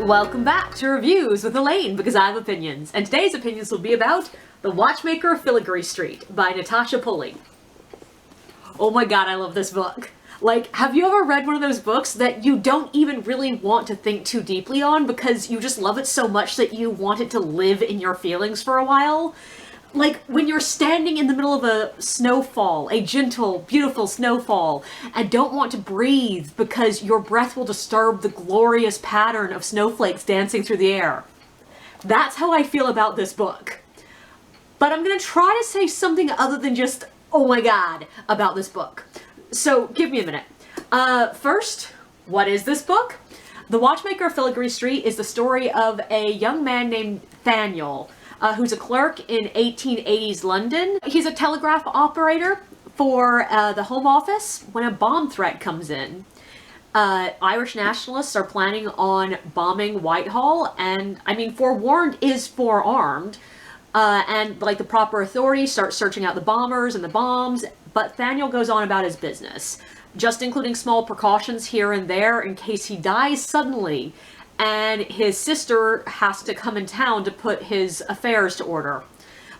Welcome back to Reviews with Elaine, because I have opinions, and today's opinions will be about The Watchmaker of Filigree Street by Natasha Pulley. Oh my god, I love this book. Like, have you ever read one of those books that you don't even really want to think too deeply on because you just love it so much that you want it to live in your feelings for a while? Like, when you're standing in the middle of a snowfall, a gentle, beautiful snowfall, and don't want to breathe because your breath will disturb the glorious pattern of snowflakes dancing through the air. That's how I feel about this book. But I'm gonna try to say something other than just, oh my god, about this book. So, give me a minute. First, what is this book? The Watchmaker of Filigree Street is the story of a young man named Thaniel, who's a clerk in 1880s London. He's a telegraph operator for the Home Office when a bomb threat comes in. Irish nationalists are planning on bombing Whitehall, and, I mean, forewarned is forearmed. And, like, the proper authorities start searching out the bombers and the bombs, but Thaniel goes on about his business, just including small precautions here and there in case he dies suddenly, and his sister has to come in town to put his affairs to order.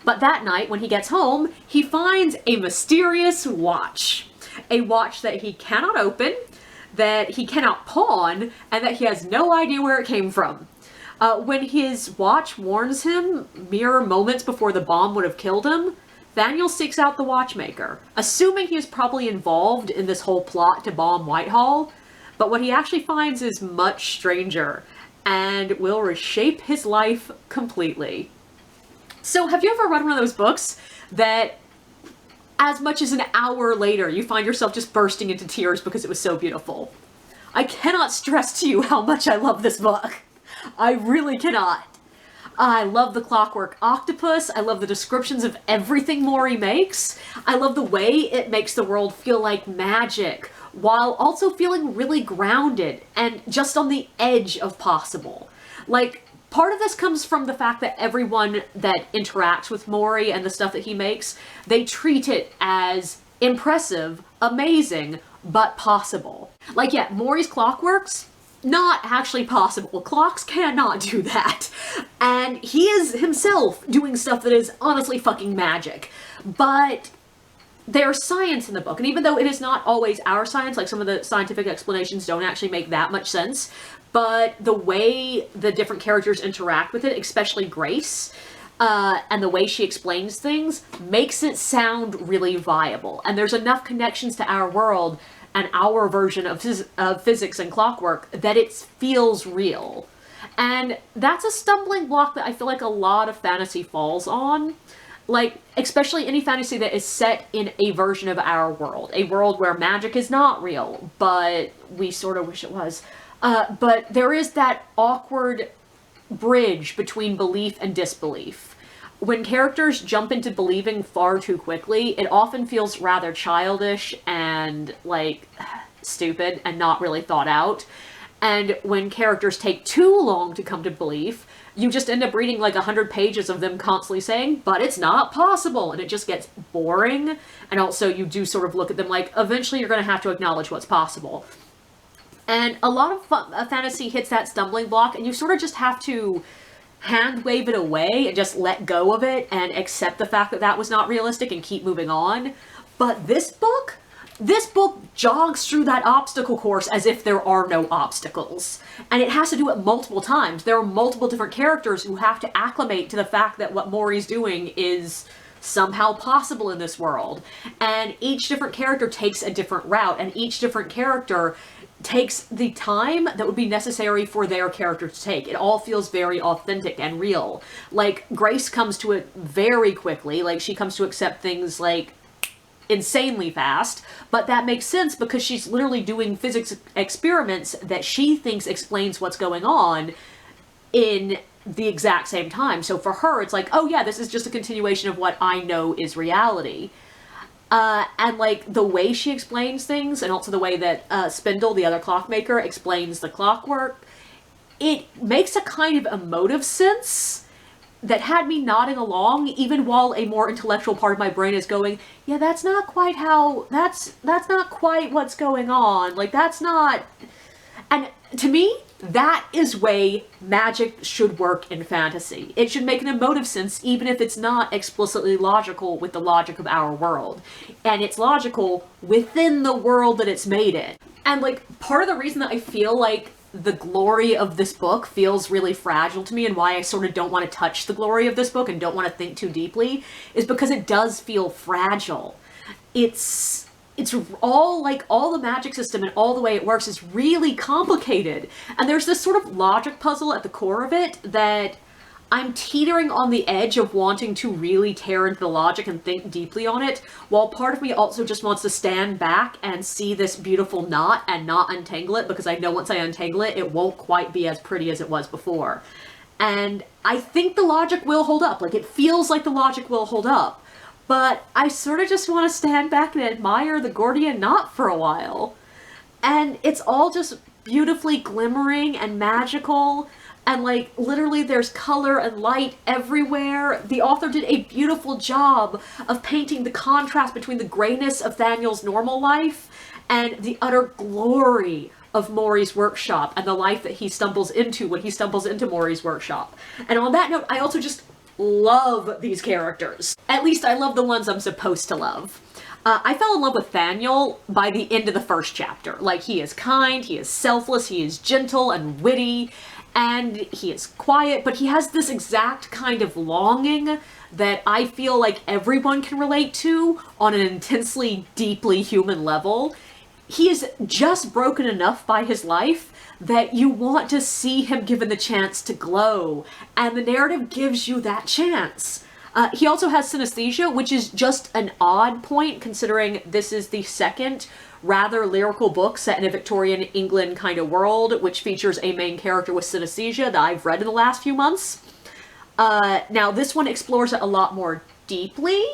But that night, when he gets home, he finds a mysterious watch. A watch that he cannot open, that he cannot pawn, and that he has no idea where it came from. When his watch warns him, mere moments before the bomb would have killed him, Thaniel seeks out the watchmaker, assuming he is probably involved in this whole plot to bomb Whitehall, but what he actually finds is much stranger, and will reshape his life completely. So have you ever read one of those books that as much as an hour later you find yourself just bursting into tears because it was so beautiful? I cannot stress to you how much I love this book. I really cannot. I love the clockwork octopus. I love the descriptions of everything Mori makes. I love the way it makes the world feel like magic, while also feeling really grounded and just on the edge of possible. Like, part of this comes from the fact that everyone that interacts with Mori and the stuff that he makes, they treat it as impressive, amazing, but possible. Like, yeah, Mori's clockworks, not actually possible. Clocks cannot do that. And he is himself doing stuff that is honestly fucking magic. But there's science in the book, and even though it is not always our science, like some of the scientific explanations don't actually make that much sense, but the way the different characters interact with it, especially Grace, and the way she explains things, makes it sound really viable. And there's enough connections to our world and our version of physics and clockwork that it feels real. And that's a stumbling block that I feel like a lot of fantasy falls on. Like, especially any fantasy that is set in a version of our world. A world where magic is not real, but we sort of wish it was. But there is that awkward bridge between belief and disbelief. When characters jump into believing far too quickly, it often feels rather childish and, like, stupid and not really thought out. And when characters take too long to come to belief, you just end up reading like 100 pages of them constantly saying, but it's not possible, and it just gets boring. And also you do sort of look at them like, eventually you're going to have to acknowledge what's possible. And a lot of fantasy hits that stumbling block, and you sort of just have to hand wave it away and just let go of it and accept the fact that that was not realistic and keep moving on. But this book jogs through that obstacle course as if there are no obstacles. And it has to do it multiple times. There are multiple different characters who have to acclimate to the fact that what Mori's doing is somehow possible in this world. And each different character takes a different route, and each different character takes the time that would be necessary for their character to take. It all feels very authentic and real. Like, Grace comes to it very quickly. Like, she comes to accept things, like, insanely fast, but that makes sense because she's literally doing physics experiments that she thinks explains what's going on in the exact same time. So for her, it's like, oh yeah, this is just a continuation of what I know is reality. And, like, the way she explains things, and also the way that Spindle, the other clockmaker, explains the clockwork, it makes a kind of emotive sense that had me nodding along, even while a more intellectual part of my brain is going, yeah, that's not quite how, that's not quite what's going on, like, that's not... And to me, that is way magic should work in fantasy. It should make an emotive sense even if it's not explicitly logical with the logic of our world. And it's logical within the world that it's made in. And like, part of the reason that I feel like the glory of this book feels really fragile to me, and why I sort of don't want to touch the glory of this book and don't want to think too deeply, is because it does feel fragile. It's all like, all the magic system and all the way it works is really complicated. And there's this sort of logic puzzle at the core of it that I'm teetering on the edge of wanting to really tear into the logic and think deeply on it, while part of me also just wants to stand back and see this beautiful knot and not untangle it, because I know once I untangle it, it won't quite be as pretty as it was before. And I think the logic will hold up. Like, it feels like the logic will hold up. But I sort of just want to stand back and admire the Gordian knot for a while. And it's all just beautifully glimmering and magical. And like, literally there's color and light everywhere. The author did a beautiful job of painting the contrast between the grayness of Thaniel's normal life and the utter glory of Mori's workshop and the life that he stumbles into when he stumbles into Mori's workshop. And on that note, I also just love these characters. At least I love the ones I'm supposed to love. I fell in love with Thaniel by the end of the first chapter. Like, he is kind, he is selfless, he is gentle and witty, and he is quiet, but he has this exact kind of longing that I feel like everyone can relate to on an intensely, deeply human level. He is just broken enough by his life that you want to see him given the chance to glow, and the narrative gives you that chance. He also has synesthesia, which is just an odd point considering this is the second rather lyrical book set in a Victorian England kind of world, which features a main character with synesthesia that I've read in the last few months. Now, this one explores it a lot more deeply,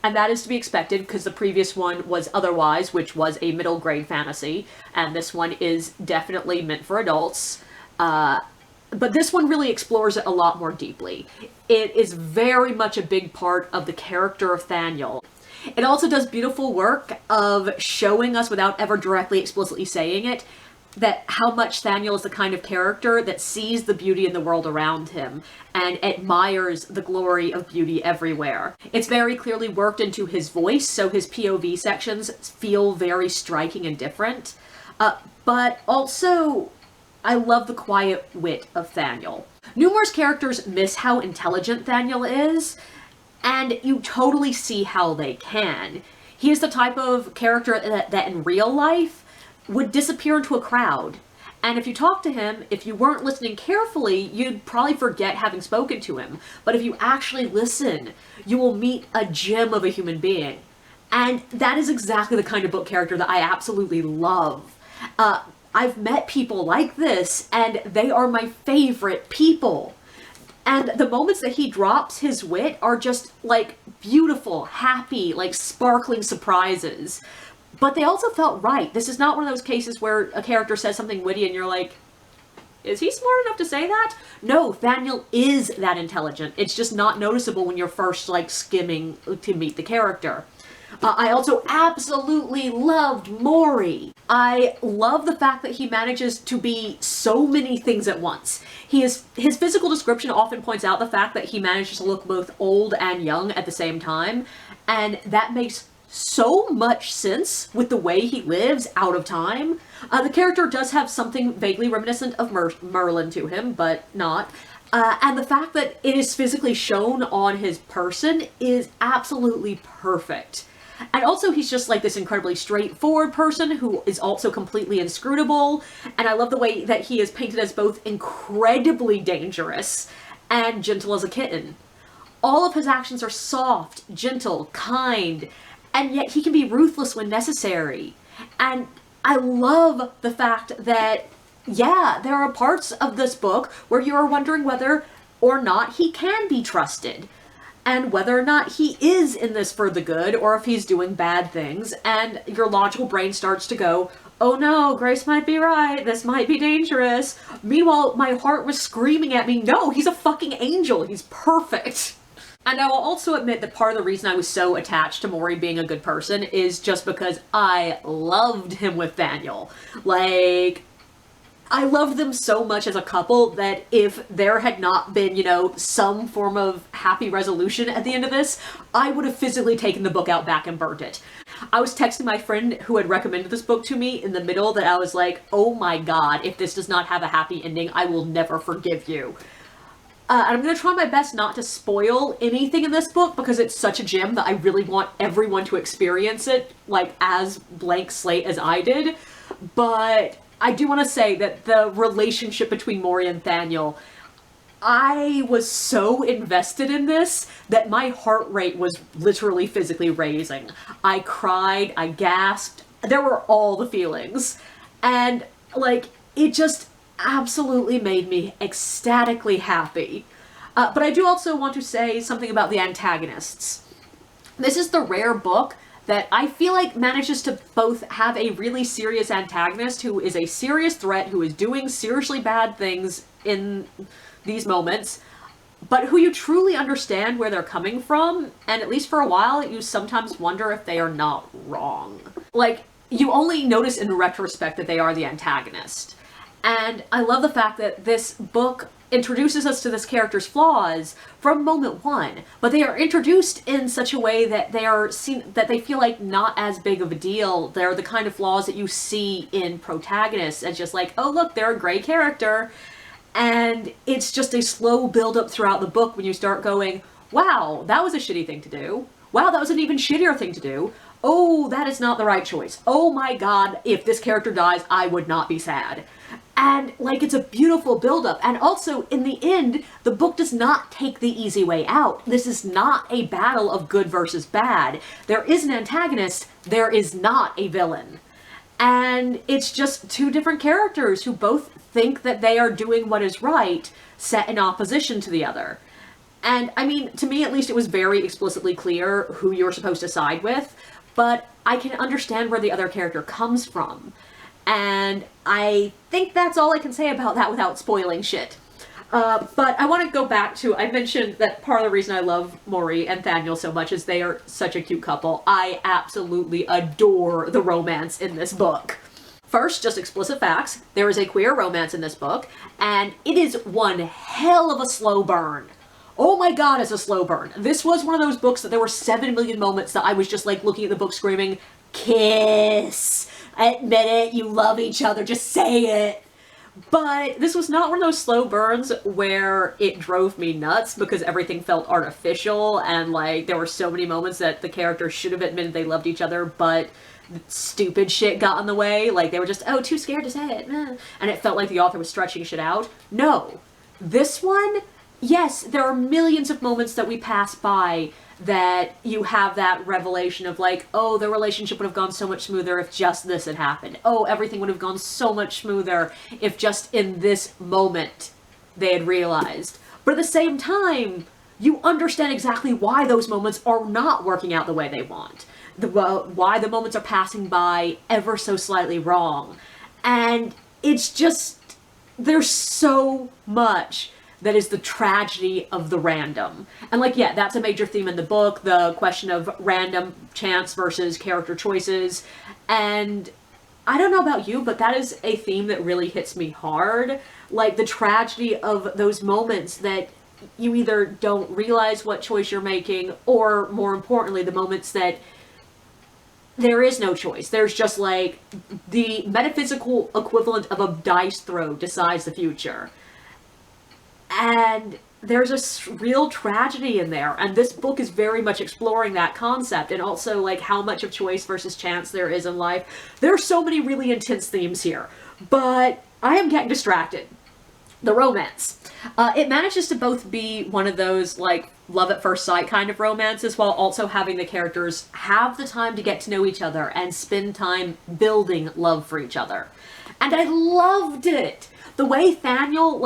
and that is to be expected because the previous one was Otherwise, which was a middle grade fantasy, and this one is definitely meant for adults. But this one really explores it a lot more deeply. It is very much a big part of the character of Thaniel. It also does beautiful work of showing us, without ever directly explicitly saying it, that how much Thaniel is the kind of character that sees the beauty in the world around him and admires the glory of beauty everywhere. It's very clearly worked into his voice, so his POV sections feel very striking and different. But also, I love the quiet wit of Thaniel. Numerous characters miss how intelligent Thaniel is, and you totally see how they can. He is the type of character that in real life would disappear into a crowd. And if you talk to him, if you weren't listening carefully, you'd probably forget having spoken to him. But if you actually listen, you will meet a gem of a human being. And that is exactly the kind of book character that I absolutely love. I've met people like this, and they are my favorite people. And the moments that he drops his wit are just, like, beautiful, happy, like, sparkling surprises. But they also felt right. This is not one of those cases where a character says something witty and you're like, is he smart enough to say that? No, Thaniel is that intelligent. It's just not noticeable when you're first, like, skimming to meet the character. I also absolutely loved Mori. I love the fact that he manages to be so many things at once. His physical description often points out the fact that he manages to look both old and young at the same time, and that makes so much sense with the way he lives out of time. The character does have something vaguely reminiscent of Merlin to him, but not. And the fact that it is physically shown on his person is absolutely perfect. And also, he's just like this incredibly straightforward person who is also completely inscrutable. And I love the way that he is painted as both incredibly dangerous and gentle as a kitten. All of his actions are soft, gentle, kind, and yet he can be ruthless when necessary. And I love the fact that, yeah, there are parts of this book where you are wondering whether or not he can be trusted, and whether or not he is in this for the good, or if he's doing bad things, and your logical brain starts to go, oh no, Grace might be right, this might be dangerous. Meanwhile, my heart was screaming at me, no, he's a fucking angel, he's perfect. And I will also admit that part of the reason I was so attached to Mori being a good person is just because I loved him with Thaniel. Like, I loved them so much as a couple that if there had not been, you know, some form of happy resolution at the end of this, I would have physically taken the book out back and burnt it. I was texting my friend who had recommended this book to me in the middle that I was like, oh my god, if this does not have a happy ending, I will never forgive you. And I'm going to try my best not to spoil anything in this book because it's such a gem that I really want everyone to experience it, like, as blank slate as I did. But I do want to say that the relationship between Maury and Thaniel, I was so invested in this that my heart rate was literally physically raising. I cried, I gasped, there were all the feelings. And, like, it just absolutely made me ecstatically happy. But I do also want to say something about the antagonists. This is the rare book that I feel like manages to both have a really serious antagonist who is a serious threat, who is doing seriously bad things in these moments, but who you truly understand where they're coming from, and at least for a while, you sometimes wonder if they are not wrong. Like, you only notice in retrospect that they are the antagonist. And I love the fact that this book introduces us to this character's flaws from moment one, but they are introduced in such a way that they are seen, that they feel like not as big of a deal. They're the kind of flaws that you see in protagonists as just like, oh look, they're a gray character. And it's just a slow build up throughout the book when you start going, wow, that was a shitty thing to do. Wow, that was an even shittier thing to do. Oh, that is not the right choice. Oh my god, if this character dies, I would not be sad. And, like, it's a beautiful build-up. And also, in the end, the book does not take the easy way out. This is not a battle of good versus bad. There is an antagonist. There is not a villain. And it's just two different characters who both think that they are doing what is right, set in opposition to the other. And, I mean, to me, at least, it was very explicitly clear who you're supposed to side with. But I can understand where the other character comes from. And I think that's all I can say about that without spoiling shit. But I want to go back to, I mentioned that part of the reason I love Maury and Thaniel so much is they are such a cute couple. I absolutely adore the romance in this book. First, just explicit facts. There is a queer romance in this book, and it is one hell of a slow burn. Oh my god, it's a slow burn. This was one of those books that there were 7 million moments that I was just like looking at the book screaming, kiss! Admit it, you love each other, just say it. But this was not one of those slow burns where it drove me nuts because everything felt artificial and like there were so many moments that the characters should have admitted they loved each other, but stupid shit got in the way. Like they were just, oh, too scared to say it. And it felt like the author was stretching shit out. No. This one, yes, there are millions of moments that we pass by that you have that revelation of like, oh, the relationship would have gone so much smoother if just this had happened. Oh, everything would have gone so much smoother if just in this moment they had realized. But at the same time, you understand exactly why those moments are not working out the way they want. Why the moments are passing by ever so slightly wrong. And it's just, there's so much that is the tragedy of the random. And like, yeah, that's a major theme in the book, the question of random chance versus character choices. And I don't know about you, but that is a theme that really hits me hard. Like the tragedy of those moments that you either don't realize what choice you're making, or more importantly, the moments that there is no choice. There's just like the metaphysical equivalent of a dice throw decides the future. And there's a real tragedy in there, and this book is very much exploring that concept, and also like how much of choice versus chance there is in life. There are so many really intense themes here, but I am getting distracted. The romance. It manages to both be one of those like love at first sight kind of romances while also having the characters have the time to get to know each other and spend time building love for each other. And I loved it! The way Thaniel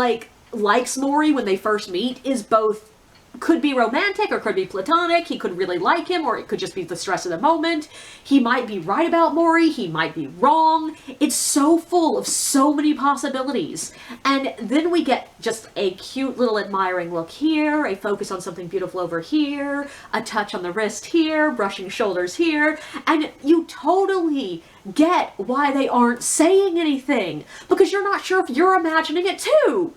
likes Maury when they first meet is both could be romantic or could be platonic. He could really like him, or it could just be the stress of the moment. He might be right about Maury. He might be wrong. It's so full of so many possibilities. And then we get just a cute little admiring look here, a focus on something beautiful over here, a touch on the wrist here, brushing shoulders here, and you totally get why they aren't saying anything, because you're not sure if you're imagining it too.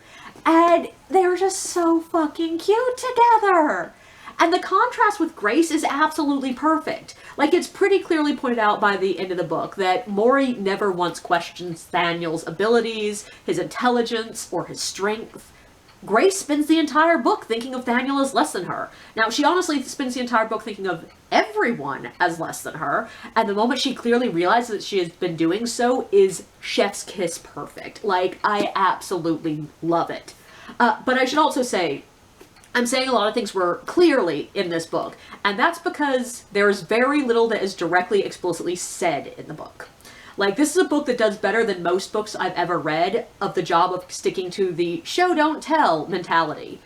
And they're just so fucking cute together. And the contrast with Grace is absolutely perfect. Like, it's pretty clearly pointed out by the end of the book that Maury never once questions Thaniel's abilities, his intelligence, or his strength. Grace spends the entire book thinking of Thaniel as less than her. Now, she honestly spends the entire book thinking of everyone as less than her, and the moment she clearly realizes that she has been doing so is chef's kiss perfect. Like, I absolutely love it. But I should also say, I'm saying a lot of things were clearly in this book, and that's because there's very little that is directly explicitly said in the book. Like, this is a book that does better than most books I've ever read of the job of sticking to the show don't tell mentality.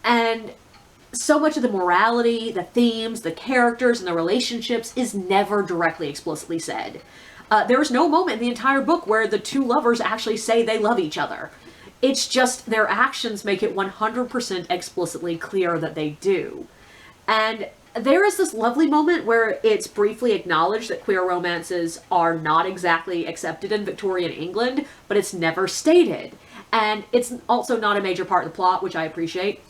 And so much of the morality, the themes, the characters, and the relationships is never directly explicitly said. There is no moment in the entire book where the two lovers actually say they love each other. It's just their actions make it 100% explicitly clear that they do. And there is this lovely moment where it's briefly acknowledged that queer romances are not exactly accepted in Victorian England, but it's never stated. And it's also not a major part of the plot, which I appreciate.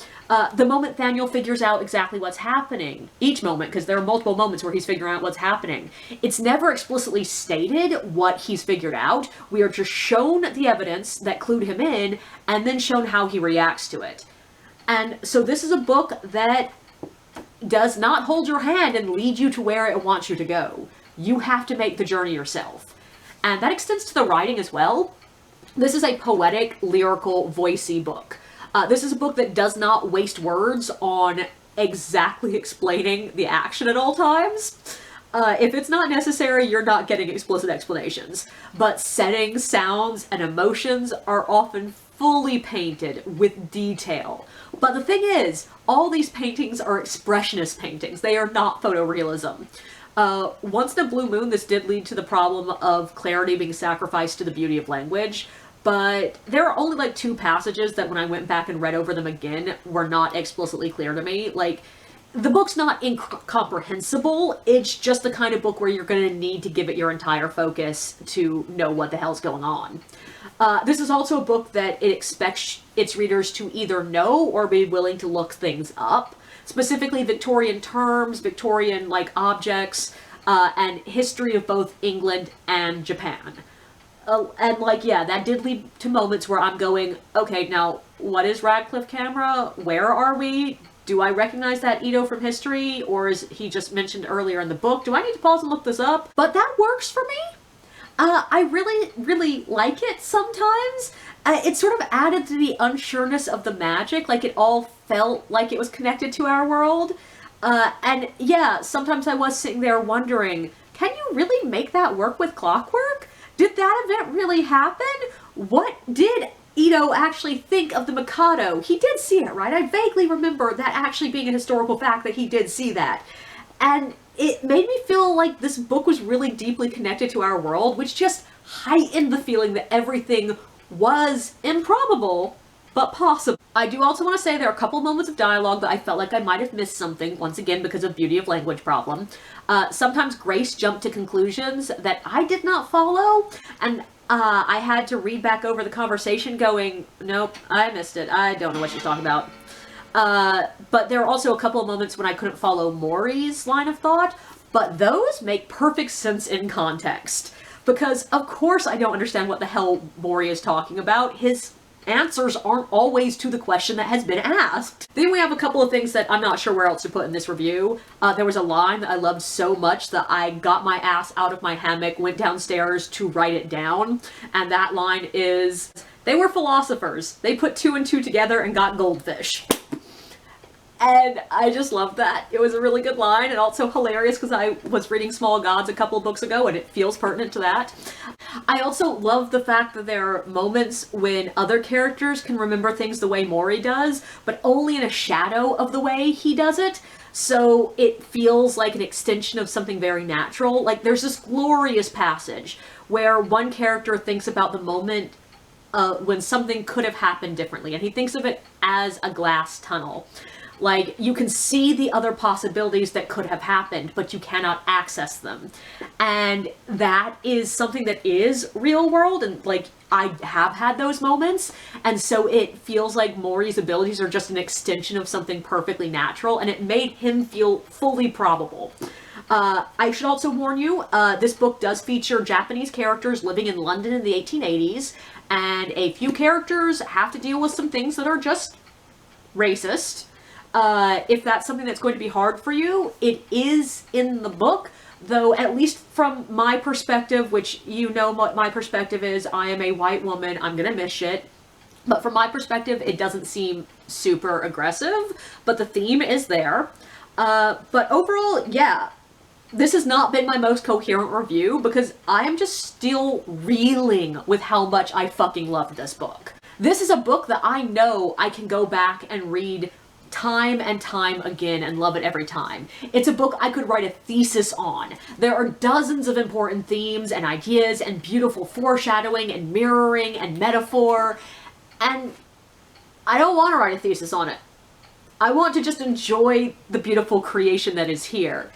The moment Thaniel figures out exactly what's happening, each moment, because there are multiple moments where he's figuring out what's happening, it's never explicitly stated what he's figured out. We are just shown the evidence that clued him in, and then shown how he reacts to it. And so this is a book that does not hold your hand and lead you to where it wants you to go. You have to make the journey yourself. And that extends to the writing as well. This is a poetic, lyrical, voicey book. This is a book that does not waste words on exactly explaining the action at all times. If it's not necessary, you're not getting explicit explanations. But settings, sounds, and emotions are often fully painted with detail. But the thing is, all these paintings are expressionist paintings. They are not photorealism. Once in a blue moon, this did lead to the problem of clarity being sacrificed to the beauty of language. But there are only like 2 passages that when I went back and read over them again were not explicitly clear to me. Like, the book's not incomprehensible, it's just the kind of book where you're going to need to give it your entire focus to know what the hell's going on. This is also a book that it expects its readers to either know or be willing to look things up. Specifically Victorian terms, Victorian like objects, and history of both England and Japan. And like, yeah, that did lead to moments where I'm going, okay, now, what is Radcliffe camera? Where are we? Do I recognize that Ito from history? Or is he just mentioned earlier in the book? Do I need to pause and look this up? But that works for me. I really, really like it sometimes. It sort of added to the unsureness of the magic, like it all felt like it was connected to our world. And yeah, sometimes I was sitting there wondering, can you really make that work with clockwork? Did that event really happen? What did Ito actually think of the Mikado? He did see it, right? I vaguely remember that actually being a historical fact that he did see that. And it made me feel like this book was really deeply connected to our world, which just heightened the feeling that everything was improbable, but possible. I do also want to say there are a couple moments of dialogue that I felt like I might have missed something, once again because of beauty of language problem. Sometimes Grace jumped to conclusions that I did not follow, and I had to read back over the conversation going, nope, I missed it. I don't know what she's talking about. But there are also a couple of moments when I couldn't follow Maury's line of thought, but those make perfect sense in context. Because, of course, I don't understand what the hell Maury is talking about. His answers aren't always to the question that has been asked. Then we have a couple of things that I'm not sure where else to put in this review. There was a line that I loved so much that I got my ass out of my hammock, went downstairs to write it down, and that line is, "They were philosophers. They put 2 and 2 together and got goldfish." And I just love that. It was a really good line and also hilarious because I was reading Small Gods a couple of books ago and it feels pertinent to that. I also love the fact that there are moments when other characters can remember things the way Maury does, but only in a shadow of the way he does it. So it feels like an extension of something very natural. Like there's this glorious passage where one character thinks about the moment when something could have happened differently, and he thinks of it as a glass tunnel. Like, you can see the other possibilities that could have happened, but you cannot access them. And that is something that is real world, and, like, I have had those moments, and so it feels like Maury's abilities are just an extension of something perfectly natural, and it made him feel fully probable. I should also warn you, this book does feature Japanese characters living in London in the 1880s, and a few characters have to deal with some things that are just racist. If that's something that's going to be hard for you, it is in the book, though at least from my perspective, which you know what my perspective is, I am a white woman, I'm gonna miss shit. But from my perspective, it doesn't seem super aggressive, but the theme is there. But overall, yeah, this has not been my most coherent review because I am just still reeling with how much I fucking loved this book. This is a book that I know I can go back and read time and time again and love it every time. It's a book I could write a thesis on. There are dozens of important themes and ideas and beautiful foreshadowing and mirroring and metaphor, and I don't want to write a thesis on it. I want to just enjoy the beautiful creation that is here.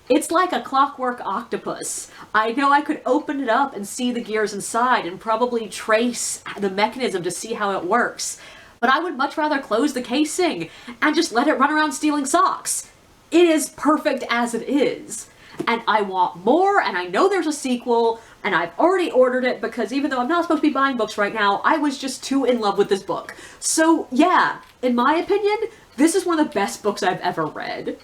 It's like a clockwork octopus. I know I could open it up and see the gears inside and probably trace the mechanism to see how it works. But I would much rather close the casing and just let it run around stealing socks. It is perfect as it is. And I want more, and I know there's a sequel, and I've already ordered it because even though I'm not supposed to be buying books right now, I was just too in love with this book. So yeah, in my opinion, this is one of the best books I've ever read.